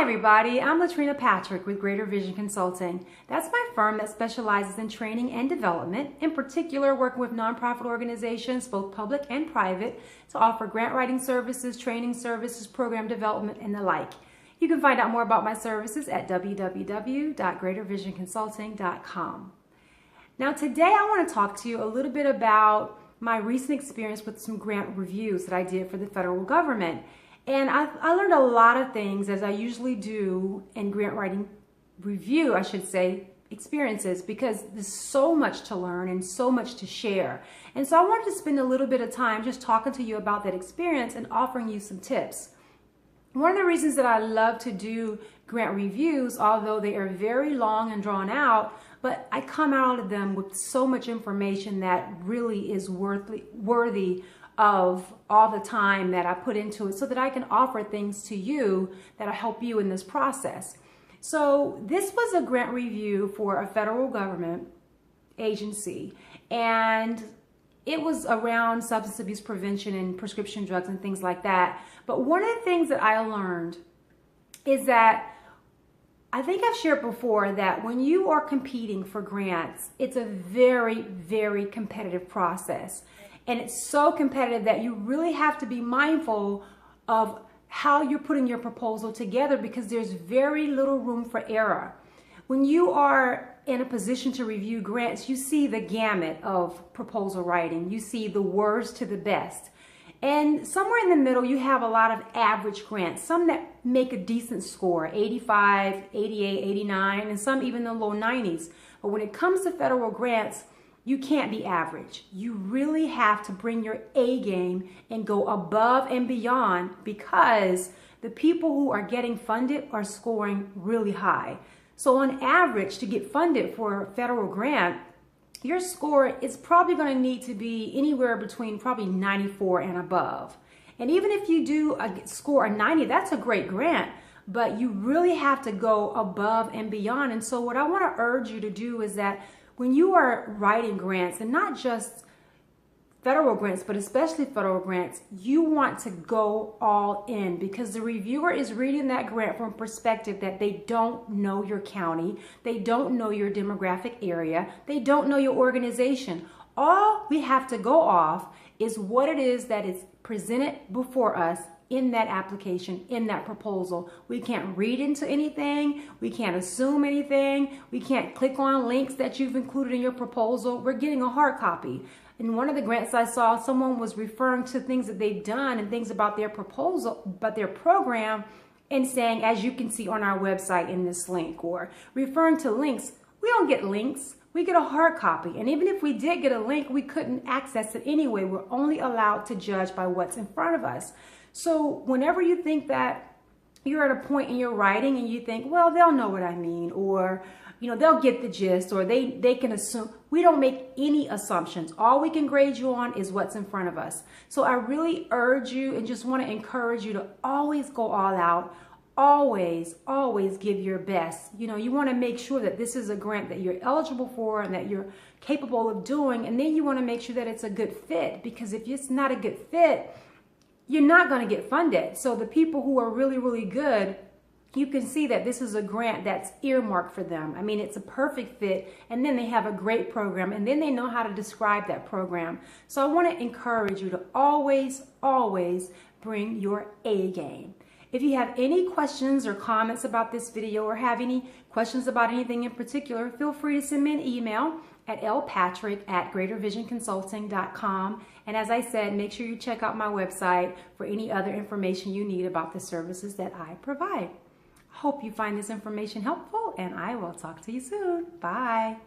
everybody, I'm Latrina Patrick with Greater Vision Consulting. That's my firm that specializes in training and development, in particular working with nonprofit organizations, both public and private, to offer grant writing services, training services, program development, and the like. You can find out more about my services at www.greatervisionconsulting.com. Now today I want to talk to you a little bit about my recent experience with some grant reviews that I did for the federal government. And I learned a lot of things, as I usually do in grant writing review, I should say, experiences, because there's so much to learn and so much to share. And so I wanted to spend a little bit of time just talking to you about that experience and offering you some tips. One of the reasons that I love to do grant reviews, although they are very long and drawn out, but I come out of them with so much information that really is worthy of all the time that I put into it so that I can offer things to you that'll help you in this process. So this was a grant review for a federal government agency, and it was around substance abuse prevention and prescription drugs and things like that. But one of the things that I learned is that I think I've shared before that when you are competing for grants, it's a very, very competitive process. And it's so competitive that you really have to be mindful of how you're putting your proposal together, because there's very little room for error. When you are in a position to review grants, you see the gamut of proposal writing. You see the worst to the best. And somewhere in the middle, you have a lot of average grants, some that make a decent score, 85, 88, 89, and some even in the low 90s. But when it comes to federal grants, you can't be average. You really have to bring your A game and go above and beyond, because the people who are getting funded are scoring really high. So on average, to get funded for a federal grant, your score is probably going to need to be anywhere between probably 94 and above. And even if you do score a 90, that's a great grant, but you really have to go above and beyond. And so what I want to urge you to do is that when you are writing grants, and not just federal grants, but especially federal grants, you want to go all in, because the reviewer is reading that grant from a perspective that they don't know your county, they don't know your demographic area, they don't know your organization. All we have to go off is what it is that is presented before us in that application, in that proposal. We can't read into anything. We can't assume anything. We can't click on links that you've included in your proposal. We're getting a hard copy. In one of the grants I saw, someone was referring to things that they've done and things about their proposal, but their program, and saying, as you can see on our website in this link, or referring to links. We don't get links. We get a hard copy. And even if we did get a link, we couldn't access it anyway. We're only allowed to judge by what's in front of us. So whenever you think that you're at a point in your writing and you think, well, they'll know what I mean, or they'll get the gist, or they can assume, we don't make any assumptions. All we can grade you on is what's in front of us. So I really urge you and just want to encourage you to always go all out. Always give your best. You want to make sure that this is a grant that you're eligible for and that you're capable of doing. And then you want to make sure that it's a good fit, because if it's not a good fit, you're not going to get funded. So the people who are really, really good, you can see that this is a grant that's earmarked for them. I mean, it's a perfect fit, and then they have a great program, and then they know how to describe that program. So I want to encourage you to always bring your A game. If you have any questions or comments about this video, or have any questions about anything in particular, feel free to send me an email at lpatrick@greatervisionconsulting.com. And as I said, make sure you check out my website for any other information you need about the services that I provide. Hope you find this information helpful, and I will talk to you soon. Bye.